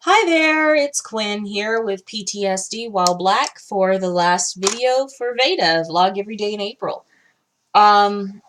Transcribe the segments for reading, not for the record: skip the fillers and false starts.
Hi there, it's Quinn here with PTSD While Black for the last video for Veda, vlog every day in April. Um,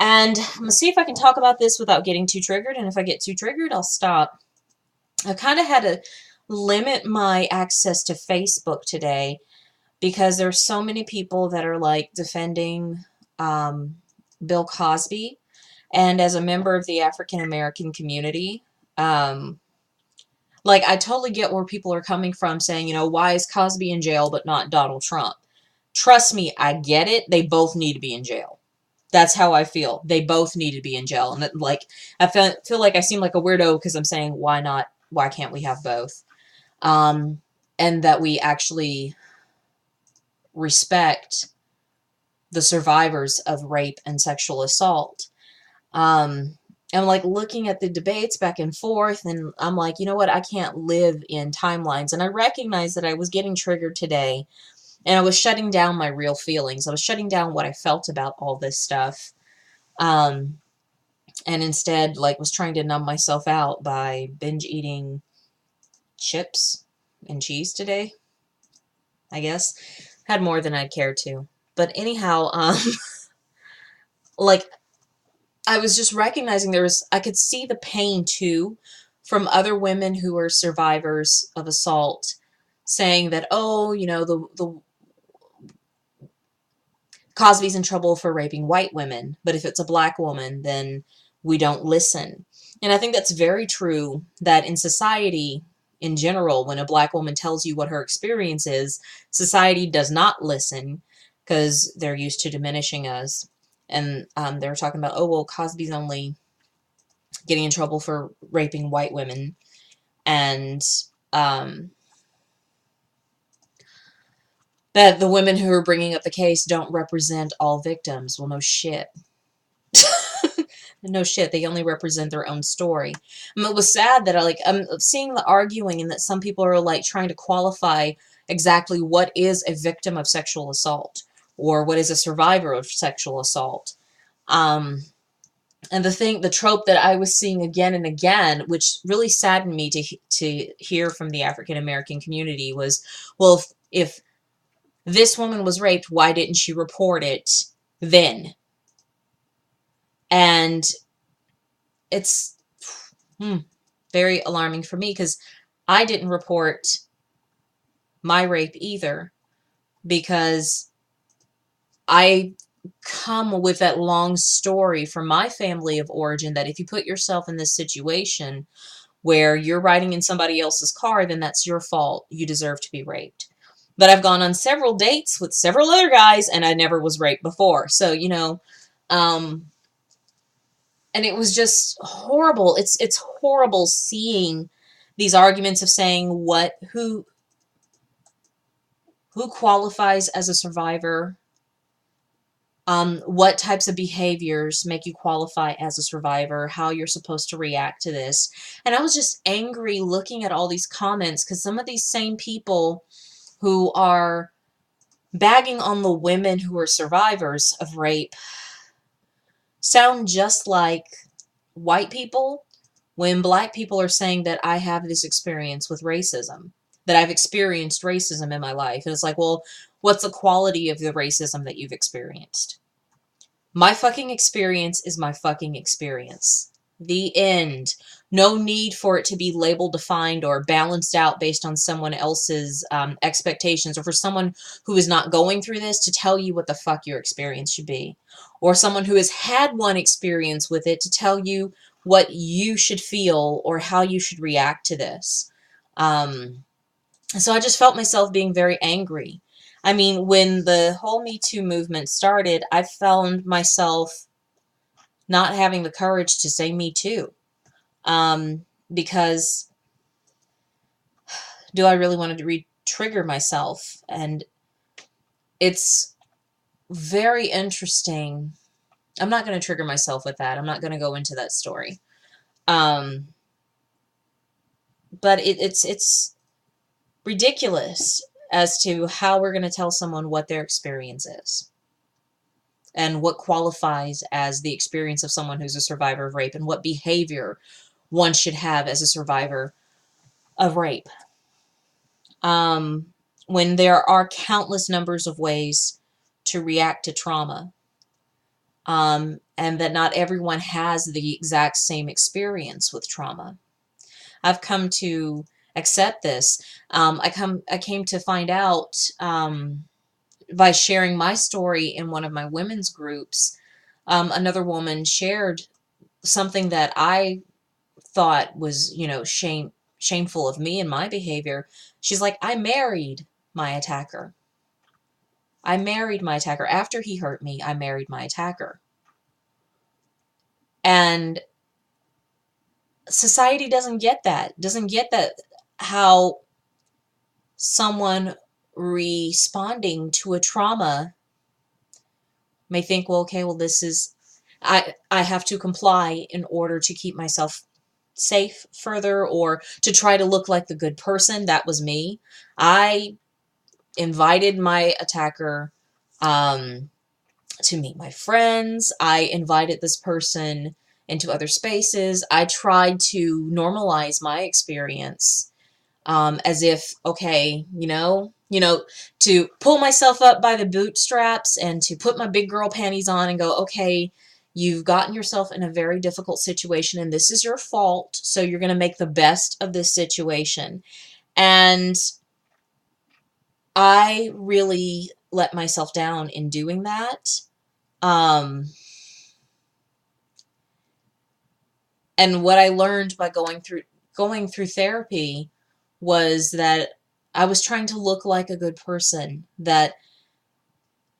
and I'm gonna see if I can talk about this without getting too triggered, and if I get too triggered, I'll stop. I kind of had to limit my access to Facebook today because there's so many people that are like defending Bill Cosby, and as a member of the African American community, um, like, I totally get where people are coming from saying, why is Cosby in jail but not Donald Trump? Trust me, I get it. They both need to be in jail. That's how I feel. They both need to be in jail. And like, I feel like I seem like a weirdo because I'm saying, why not? Why can't we have both? Um, and that we actually respect the survivors of rape and sexual assault. I'm like looking at the debates back and forth, and I'm like, you know what? I can't live in timelines. And I recognized that I was getting triggered today, and I was shutting down my real feelings. I was shutting down what I felt about all this stuff. Um, and instead, like, was trying to numb myself out by binge eating chips and cheese today, I guess. Had more than I'd care to. But anyhow, like, I was just recognizing I could see the pain too from other women who are survivors of assault saying that, oh, the Cosby's in trouble for raping white women, but if it's a black woman, then we don't listen. And I think that's very true that in society in general, when a black woman tells you what her experience is, society does not listen because they're used to diminishing us. And they were talking about, oh, well, Cosby's only getting in trouble for raping white women, and um, that the women who are bringing up the case don't represent all victims. Well, no shit. No shit. They only represent their own story. It was sad that I'm seeing the arguing and that some people are like trying to qualify exactly what is a victim of sexual assault or what is a survivor of sexual assault. Um, And the trope that I was seeing again and again, which really saddened me to hear from the African American community, was, well, if this woman was raped, why didn't she report it then? And it's very alarming for me because I didn't report my rape either because I come with that long story from my family of origin that if you put yourself in this situation where you're riding in somebody else's car, then that's your fault. You deserve to be raped. But I've gone on several dates with several other guys, and I never was raped before. So, and it was just horrible. It's horrible seeing these arguments of saying who qualifies as a survivor, what types of behaviors make you qualify as a survivor, how you're supposed to react to this. And I was just angry looking at all these comments because some of these same people who are bagging on the women who are survivors of rape sound just like white people when black people are saying that I have this experience with racism, that I've experienced racism in my life. And it's like, well, what's the quality of the racism that you've experienced? My fucking experience is my fucking experience. The end. No need for it to be labeled, defined, or balanced out based on someone else's expectations, or for someone who is not going through this to tell you what the fuck your experience should be. Or someone who has had one experience with it to tell you what you should feel or how you should react to this. So I just felt myself being very angry. I mean, when the whole Me Too movement started, I found myself not having the courage to say Me Too. Because do I really want to re-trigger myself? And it's very interesting. I'm not going to trigger myself with that. I'm not going to go into that story. But it's ridiculous as to how we're going to tell someone what their experience is and what qualifies as the experience of someone who's a survivor of rape and what behavior one should have as a survivor of rape. Um, when there are countless numbers of ways to react to trauma, and that not everyone has the exact same experience with trauma. I've come to accept this. I came to find out by sharing my story in one of my women's groups. Another woman shared something that I thought was, shameful of me and my behavior. She's like, I married my attacker. I married my attacker. After he hurt me, I married my attacker. And society doesn't get that how someone responding to a trauma may think, well, okay, well, this is, I have to comply in order to keep myself safe further, or to try to look like the good person. That was me. I invited my attacker to meet my friends. I invited this person into other spaces. I tried to normalize my experience, as if, okay, to pull myself up by the bootstraps and to put my big girl panties on and go, okay, you've gotten yourself in a very difficult situation and this is your fault, so you're going to make the best of this situation. And I really let myself down in doing that. Um, and what I learned by going through therapy was that I was trying to look like a good person, that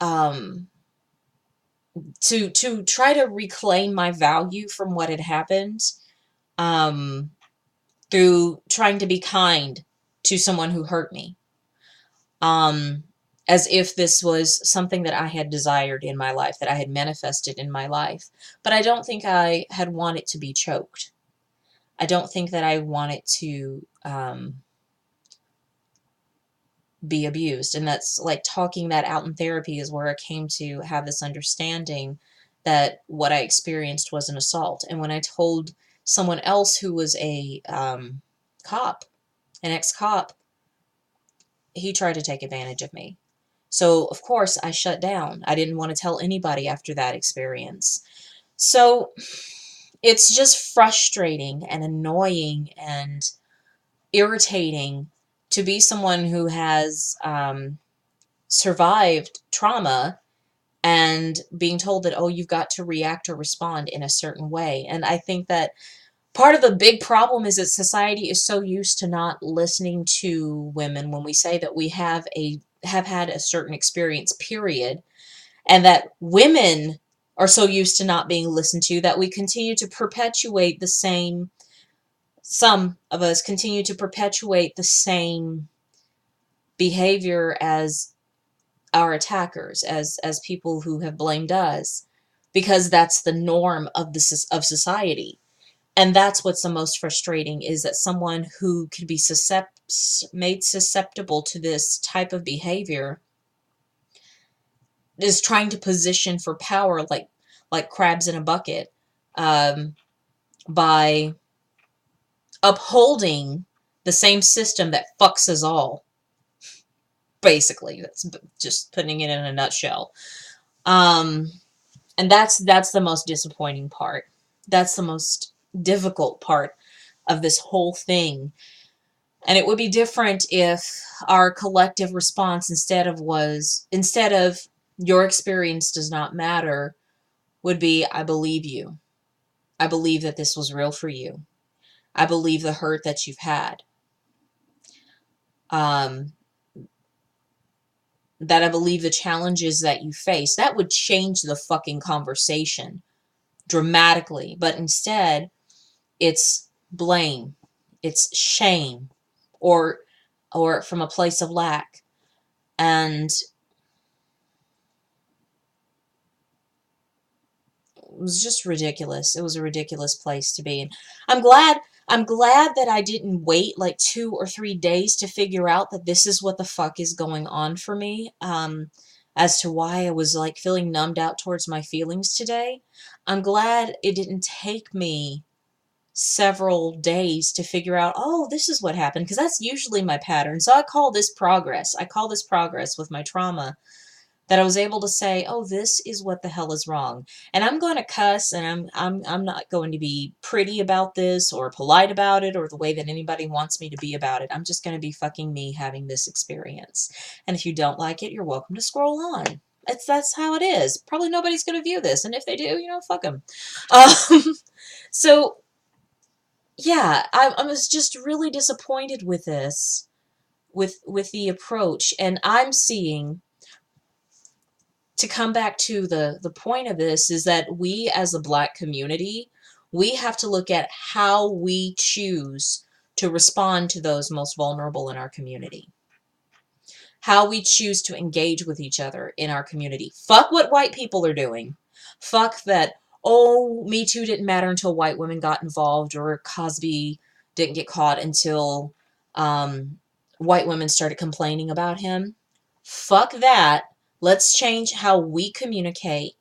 um, to try to reclaim my value from what had happened, um, through trying to be kind to someone who hurt me, um, as if this was something that I had desired in my life, that I had manifested in my life. But I don't think I had wanted to be choked. I don't think that I wanted to be abused. And that's like talking that out in therapy is where I came to have this understanding that what I experienced was an assault. And when I told someone else who was a cop, an ex-cop, he tried to take advantage of me. So, of course, I shut down. I didn't want to tell anybody after that experience. So, it's just frustrating and annoying and irritating to be someone who has survived trauma and being told that, oh, you've got to react or respond in a certain way. And I think that part of the big problem is that society is so used to not listening to women when we say that we have had a certain experience, period, and that women are so used to not being listened to that we continue to perpetuate the same, some of us continue to perpetuate the same behavior as our attackers, as people who have blamed us, because that's the norm of of society. And that's what's the most frustrating, is that someone who could be made susceptible to this type of behavior is trying to position for power like crabs in a bucket, um, by upholding the same system that fucks us all. Basically, that's just putting it in a nutshell. Um, and that's the most disappointing part. That's the most difficult part of this whole thing. And it would be different if our collective response instead of your experience does not matter, would be, I believe you. I believe that this was real for you. I believe the hurt that you've had. Um, that I believe the challenges that you face. That would change the fucking conversation dramatically. But instead, it's blame, it's shame, or from a place of lack. And it was just ridiculous. It was a ridiculous place to be. And I'm glad that I didn't wait like 2 or 3 days to figure out that this is what the fuck is going on for me. As to why I was like feeling numbed out towards my feelings today. I'm glad it didn't take me several days to figure out, oh, this is what happened, because that's usually my pattern. So I call this progress. I call this progress with my trauma, that I was able to say, oh, this is what the hell is wrong. And I'm going to cuss, and I'm not going to be pretty about this or polite about it or the way that anybody wants me to be about it. I'm just going to be fucking me having this experience. And if you don't like it, you're welcome to scroll on. That's how it is. Probably nobody's going to view this, and if they do, fuck them. So yeah, I was just really disappointed with this, with the approach, and I'm seeing, to come back to the point of this, is that we as a Black community, we have to look at how we choose to respond to those most vulnerable in our community, how we choose to engage with each other in our community. Fuck what white people are doing. Fuck that, oh, Me Too didn't matter until white women got involved, or Cosby didn't get caught until white women started complaining about him. Fuck that. Let's change how we communicate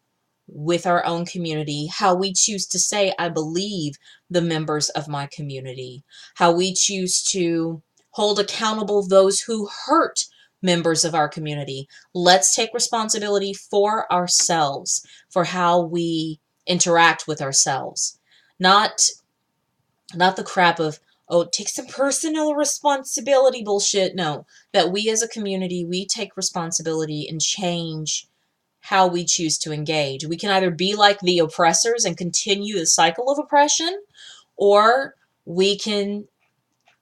with our own community, how we choose to say, I believe the members of my community, how we choose to hold accountable those who hurt members of our community. Let's take responsibility for ourselves, for how we interact with ourselves. Not the crap of, oh, take some personal responsibility bullshit. No, that we as a community, we take responsibility and change how we choose to engage. We can either be like the oppressors and continue the cycle of oppression, or we can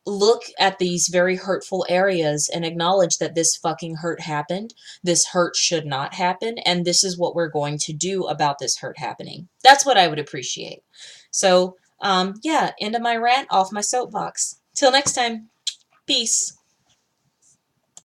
look at these very hurtful areas and acknowledge that this fucking hurt happened. This hurt should not happen. And this is what we're going to do about this hurt happening. That's what I would appreciate. So, yeah, end of my rant, off my soapbox. Till next time, peace.